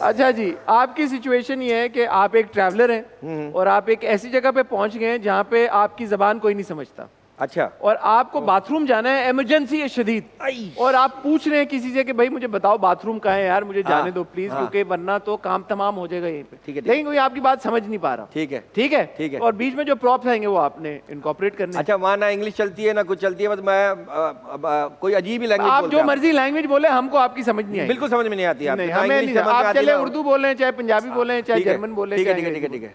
अच्छा जी, आपकी सिचुएशन ये है कि आप एक ट्रैवलर हैं और आप एक ऐसी जगह पे पहुंच गए हैं जहाँ पे आपकी जबान कोई नहीं समझता। अच्छा। और आपको बाथरूम जाना है, इमरजेंसी है शदीद, और आप पूछ रहे हैं किसी से कि भाई मुझे बताओ बाथरूम कहाँ है यार, मुझे जाने दो प्लीज, क्योंकि वरना तो काम तमाम हो जाएगा यहीं पे। ठीक है, लेकिन कोई आपकी बात समझ नहीं पा रहा। ठीक है, ठीक है, ठीक है। और बीच में जो प्रॉप्स आएंगे वो आपने इनकॉर्पोरेट करने। अच्छा, वहाँ ना इंग्लिश चलती है ना कुछ चलती है, बस मैं कोई अजीब ही लैंग्वेज आप जो मर्जी लैंग्वेज बोले, हमको आपकी समझ नहीं आएगी। बिल्कुल समझ में नहीं आती। नहीं, हमें नहीं। आप चाहे उर्दू बोले, चाहे पंजाबी बोले, चाहे जर्मन बोले। ठीक है, ठीक है, ठीक है, ठीक है।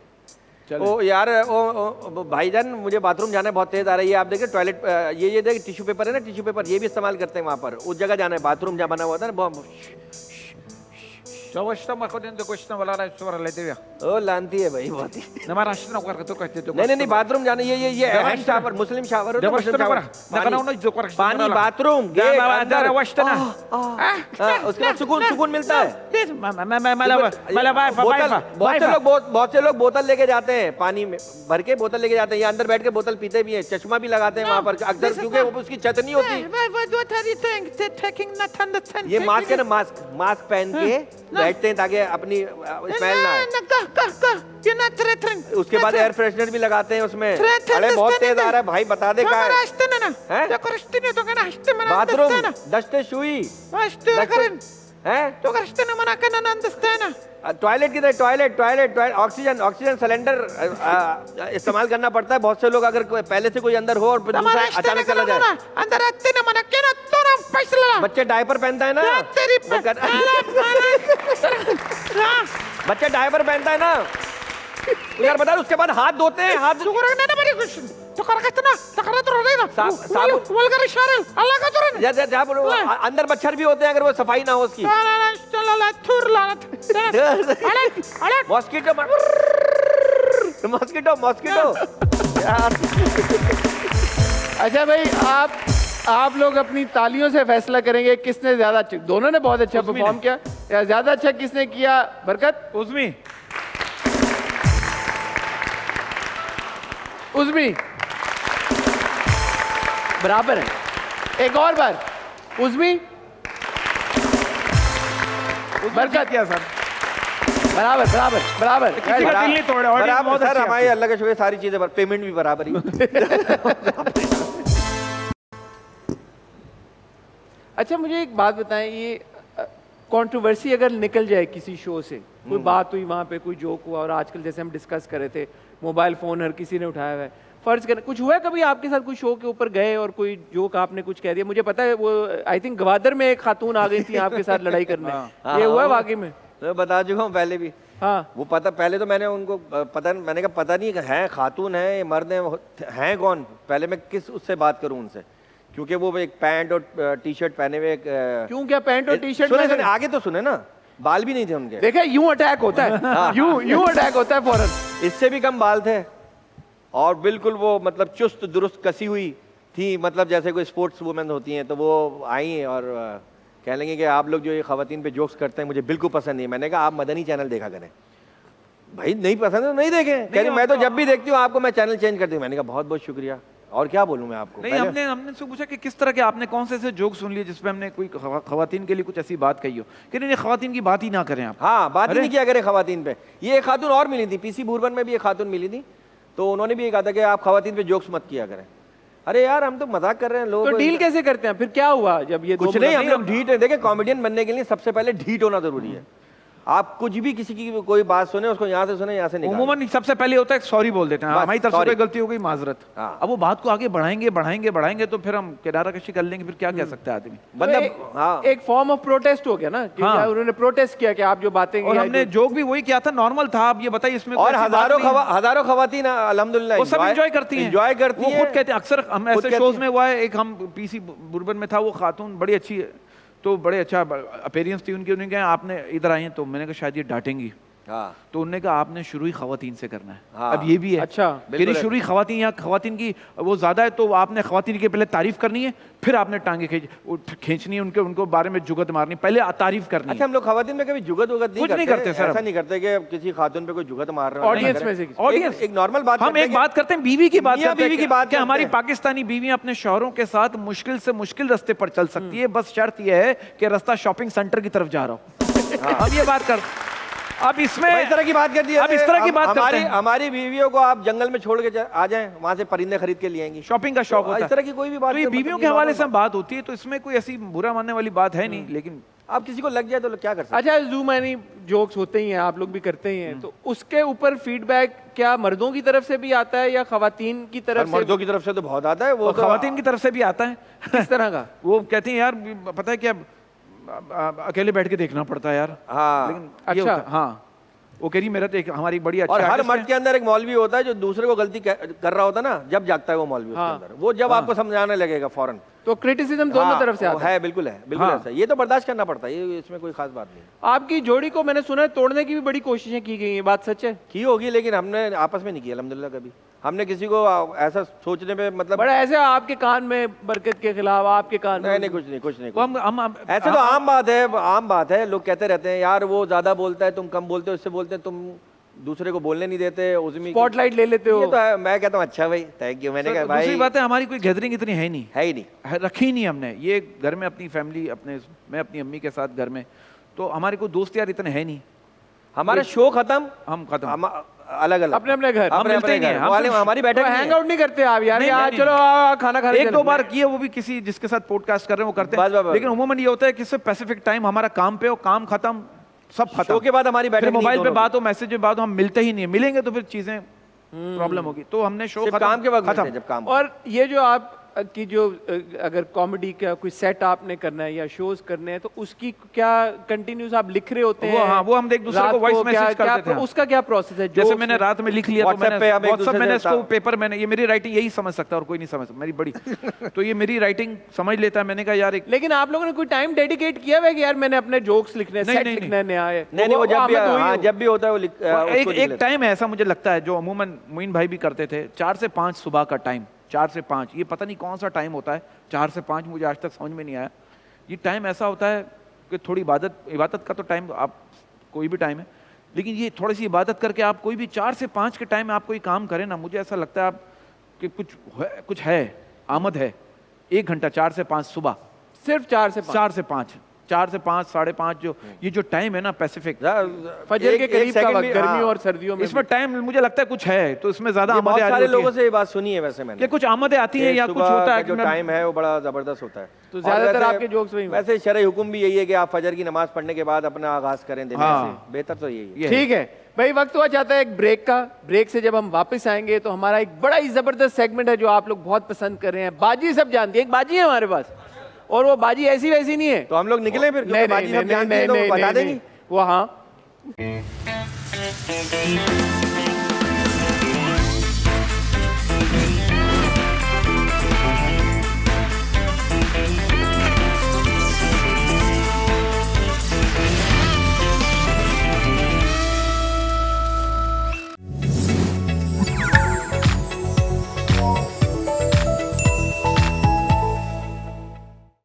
ओ यार, ओ भाईजान, मुझे बाथरूम जाना है, बहुत तेज आ रही है। आप देखिए टॉयलेट, ये देखिए टिश्यू पेपर है ना, टिश्यू पेपर ये भी इस्तेमाल करते हैं वहाँ पर। उस जगह जाना है, बाथरूम जहाँ बना हुआ था ना, बहुत ओ लानती है भाई बहुत ही। नहीं, बाथरूम जाना, ये हैंड शावर, मुस्लिम शावर हो, पानी, बाथरूम, उसके बाद सुकून मिलता है। बहुत से लोग बोतल लेके जाते हैं, पानी में भर के बोतल लेके जाते हैं, अंदर बैठ के बोतल पीते भी हैं, चश्मा भी लगाते हैं वहाँ पर अक्सर, क्योंकि उसकी छत नहीं होती। ये मास्क है ना, मास्क पहन के बैठते हैं ताकि अपनी स्मेल ना आए। उसके बाद एयर फ्रेशनर भी लगाते हैं उसमें। अरे बहुत तेज आ रहा है भाई, बता दे कहाँ है? बाथरूम दस्ते शुई टॉयलेट किधर? टॉयलेट ऑक्सीजन सिलेंडर इस्तेमाल करना पड़ता है। बहुत से लोग अगर पहले से कोई अंदर हो और दूसरा अचानक चला जाए। बच्चे डायपर पहनता है ना, बच्चे डायपर पहनता है ना यार, बता। उसके बाद हाथ धोते हैं, हाथ अंदर मच्छर भी होते हैं अगर वो सफाई ना हो उसकी। मॉस्किटो यार। अच्छा भाई, आप लोग अपनी तालियों से फैसला करेंगे किसने ज्यादा अच्छा, दोनों ने बहुत अच्छा परफॉर्म किया, या ज्यादा अच्छा किसने किया? बरकत? उज़मी बराबर है। एक और बार, उज़मी बरकत किया सर, बराबर सर। हमारे अल्लाह का शुक्र, सारी चीजें पेमेंट भी बराबर ही। अच्छा, मुझे एक बात बताएं, ये कंट्रोवर्सी अगर निकल जाए किसी शो से, कोई बात हुई वहाँ पे, कोई जोक हुआ, और आजकल जैसे हम डिस्कस कर रहे थे मोबाइल फोन हर किसी ने उठाया हुआ है, फर्ज करें कुछ हुआ है कभी आपके साथ, कोई शो के ऊपर गए और कोई जोक आपने कुछ कह दिया? मुझे पता है वो आई थिंक गवादर में एक खातून आ गई थी आपके साथ लड़ाई करने। ये हुआ है वाकई में? मैं बता चुका हूँ पहले भी। हाँ, वो पता, पहले तो मैंने उनको मैंने कहा पता नहीं है खातून है मर्द हैं कौन, पहले मैं किस उससे बात करूं उनसे, क्योंकि वो एक पैंट और टी शर्ट पहने हुए। क्यों, क्या पैंट और टी शर्ट? सुने आगे तो सुने ना, बाल भी नहीं थे उनके। देखा, यूं अटैक होता है। यूं अटैक होता है फौरन। इससे भी कम बाल थे और बिल्कुल वो मतलब चुस्त दुरुस्त कसी हुई थी, मतलब जैसे कोई स्पोर्ट्स वुमेन होती हैं। तो वो आई और कह लेंगे कि आप लोग जो ये खवातीन पे जोक्स करते हैं मुझे बिल्कुल पसंद नहीं। मैंने कहा आप मदनी चैनल देखा करें। भाई नहीं पसंद है तो नहीं देखें। कह रही मैं तो जब भी देखती हूँ आपको मैं चैनल चेंज कर दी। मैंने कहा बहुत बहुत शुक्रिया, और क्या बोलूँ मैं आपको। नहीं, हमने से पूछा कि किस तरह के आपने कौन से ऐसे जोक सुन लिए जिसपे हमने कोई खवातीन के लिए कुछ ऐसी बात कही हो कि नहीं खवातीन की बात ही ना करें आप। हाँ, बात ही नहीं किया करें खवातीन पे। ये एक खातून और मिली थी, पीसी बुरबन में भी एक खातून मिली थी, तो उन्होंने भी ये कहा था कि आप खवातीन पे जोक्स मत किया करें। अरे यार हम तो मजाक कर रहे हैं। लोग तो डील कैसे करते हैं फिर? क्या हुआ जब ये? कुछ नहीं, हम लोग ढीठ है। देखिए कॉमेडियन बनने के लिए सबसे पहले ढीठ होना जरूरी है। आप कुछ भी किसी की कोई बात सुने, उसको यहाँ से सुने, यहाँ से निकालें। उम्मन सबसे पहले होता है सॉरी बोल देते हैं, हमारी तरफ से कोई गलती हो गई, माजरत। अब वो बात को आगे बढ़ाएंगे तो फिर हम किनारा कशी कर लेंगे, फिर क्या कह सकता है आदमी। मतलब एक फॉर्म ऑफ प्रोटेस्ट हो गया ना, उन्होंने प्रोटेस्ट किया कि आप जो बातें, और हमने जोक भी वही किया था, नॉर्मल था। आप ये बताइए इसमें, और हजारों खवातीन अल्हम्दुलिल्लाह वो सब एंजॉय करती हैं, वो खुद कहते हैं। अक्सर हम ऐसे शोज में हुआ है, एक हम पीसी बुरबन में था, वो खातून बड़ी अच्छी, तो बड़े अच्छा अपीयरेंस थी उनकी। उन्होंने कहा आपने इधर आई हैं, तो मैंने कहा शायद ये डांटेंगी। तो उन्होंने कहा आपने शुरू ही खवातीन से करना है। अब ये भी है। अच्छा, मेरी शुरू ही खवातीन, या खवातीन की वो ज्यादा है, तो आपने खवातीन की पहले तारीफ करनी है, फिर आपने टांगे खींचनी है, उनको बारे में जुगत मारनी, पहले तारीफ करनी। अच्छा, हम लोग खवातीन में कभी जुगत नहीं करते सर। ऐसा नहीं करते कि किसी खातून पे कोई जुगत मार रहे हैं। ऑडियंस में से ऑडियंस एक नॉर्मल बात, हम एक बात करते हैं, बीवी की बात करते हैं। बीवी की बात, हमारी पाकिस्तानी बीवियां अपने शौहरों के साथ मुश्किल से मुश्किल रास्ते पर चल सकती है, बस शर्त यह है कि रास्ता शॉपिंग सेंटर की तरफ जा रहा हो। अब ये बात कर, अब इसमें इस तरह की बात कर दी अब इस तरह की बात करते हैं। हमारी बीवियों को आप जंगल में छोड़ के आ जाएं, वहां से परिंदे खरीद के ले आएंगी। शॉपिंग का शौक तो होता है। इस तरह की कोई भी बात तो ये मतलब बीवियों ये के हवाले से normal बात होती है, तो इसमें कोई ऐसी बुरा मानने वाली बात है नहीं, लेकिन आप किसी को लग जाए तो क्या कर सकते अच्छा, जूम एनी जोक्स होते ही हैं, आप लोग भी करते ही हैं, तो उसके ऊपर फीडबैक क्या मर्दों की तरफ से भी आता है या खवातीन की तरफ से? मर्दों की तरफ से तो बहुत आता है, वो तो खवातीन की तरफ से भी आता है। किस तरह का? वो कहती हैं यार पता है क्या, अकेले बैठ के देखना पड़ता है यार। हाँ लेकिन ये अच्छा। होता है, हाँ वो कह रही मेरा तो एक हमारी बड़ी अच्छी और हर artist मर्द है। के अंदर एक मौलवी होता है जो दूसरे को गलती कर रहा होता है ना, जब जागता है वो मौलवी उसके हाँ। अंदर, वो जब आपको समझाने लगेगा फौरन। तो क्रिटिसिज्म दोनों हाँ, तरफ से आता है। है, बिल्कुल हाँ। ऐसा। ये तो बर्दाश्त करना पड़ता है, ये इसमें कोई खास बात नहीं। आपकी जोड़ी को मैंने सुना है तोड़ने की भी बड़ी कोशिशें की गई हैं, बात सच है? की होगी, लेकिन हमने आपस में नहीं की अल्हम्दुलिल्लाह कभी। हमने किसी को ऐसा सोचने पे मतलब बड़ा ऐसे आपके कान में बरकत के खिलाफ, आपके कान में नहीं, कुछ नहीं, कुछ नहीं। वो हम ऐसे तो आम बात है, आम बात है। लोग कहते रहते हैं यार वो ज्यादा बोलता है, तुम कम बोलते हो, इससे बोलते हैं तुम दूसरे को बोलने नहीं देते, उज़मी स्पॉटलाइट ले लेते हो। ये तो है। मैं कहता हूँ अच्छा भाई, थैंक यू। मैंने कहा भाई दूसरी बात है, हमारी कोई गैदरिंग इतनी है नहीं, है ही नहीं। रखी ही नहीं हमने। ये घर में अपनी फैमिली, मैं अपनी अम्मी के साथ घर में, तो हमारे को दोस्त यार इतने हैं नहीं। हमारा शो खत्म, हम खत्म, हम अलग अलग अपने अपने घर हम मिलते ही नहीं हैं। हम हमारी बैठक नहीं हैंग है। आउट नहीं करते आप यार? नहीं, यार नहीं, चलो खाना खाने एक चलते दो हैं। बार किए, वो भी किसी जिसके साथ पॉडकास्ट कर रहे हैं वो करते बस, बस, हैं, बस। लेकिन उमूमन ये होता है कि स्पेसिफिक टाइम हमारा काम पे हो, काम खत्म, सब खत्म। शो के बाद हमारी बैठक फिर नहीं है मोबाइल पे दोनों बात हो, मैसेज पे बात हो, हम मिलते ही नहीं है। मिलेंगे तो फिर चीजें प्रॉब्लम होगी। तो हमने शो सिर्फ खत्म, काम के वक्त मिलते खत्म। हैं, जब काम और ये जो आप की जो अगर कॉमेडी का कोई सेट आपने करना है या शोज करने हैं, तो उसकी क्या कंटिन्यूस आप लिख रहे होते हैं? हाँ, वो हम एक दूसरे रात को वॉइस मैसेज क्या करते थे। उसका क्या प्रोसेस है? जैसे मैंने रात में लिख लिया तो WhatsApp पे हम एक व्हाट्सएप दूसरे मैंने से इसको पेपर मैंने, ये मेरी राइटिंग यही समझ सकता है और कोई नहीं समझ सकता, मेरी बड़ी तो ये मेरी राइटिंग समझ लेता है। मैंने कहा यार एक लेकिन आप लोगों ने कोई टाइम डेडिकेट किया हुआ है कि यार मैंने अपने जोक्स लिखने हैं, नहीं, सेट नहीं, लिखना है, नया है? नहीं, वो जब भी आप में तो वही हाँ, हो। जब भी होता है वो उसको लिख एक लेते हैं। टाइम है ऐसा मुझे लगता है जो अमूमन मोइन भाई भी करते थे, 4 से 5 सुबह का टाइम, 4 से 5, ये पता नहीं कौन सा टाइम होता है 4 से 5, मुझे आज तक समझ में नहीं आया। ये टाइम ऐसा होता है कि थोड़ी इबादत का तो टाइम, आप कोई भी टाइम है, लेकिन ये थोड़ी सी इबादत करके आप कोई भी 4 से 5 के टाइम में आप कोई काम करें ना, मुझे ऐसा लगता है आप कि कुछ है, आमद है। 1 घंटा 4 से 5 सुबह, सिर्फ 4 से 5? 4 से 5, 4 से 5, 5:30 जो ये जो टाइम है ना पैसिफिक, फजर के करीब का वक्त, गर्मियों और सर्दियों में इसमें टाइम मुझे लगता है कुछ है, तो इसमें ज्यादा बहुत आमदें आ सारे रही लोगों होती से ये बात सुनी है वैसे मैंने है कि कुछ आमदें आती हैं या कुछ सुबह होता का है जो कि टाइम है वो बड़ा जबरदस्त होता है। तो और ज्यादातर वैसे- आपके जोक्स वही हों। वैसे शरई हुक्म भी यही है कि आप फजर की नमाज पढ़ने के बाद अपना आगाज करें दिन हाँ। से, बेहतर तो यही है। ये ठीक है भाई, वक्त हुआ चाहता है एक ब्रेक का। ब्रेक से जब हम वापस आएंगे तो हमारा एक बड़ा ही जबरदस्त सेगमेंट है जो आप लोग बहुत पसंद कर रहे हैं। बाजी सब जानती है, एक बाजी है हमारे पास, और वो बाजी ऐसी वैसी नहीं है। तो हम लोग निकले फिर, क्योंकि बाजी सब जानती है तो वो बता देंगी। वो हाँ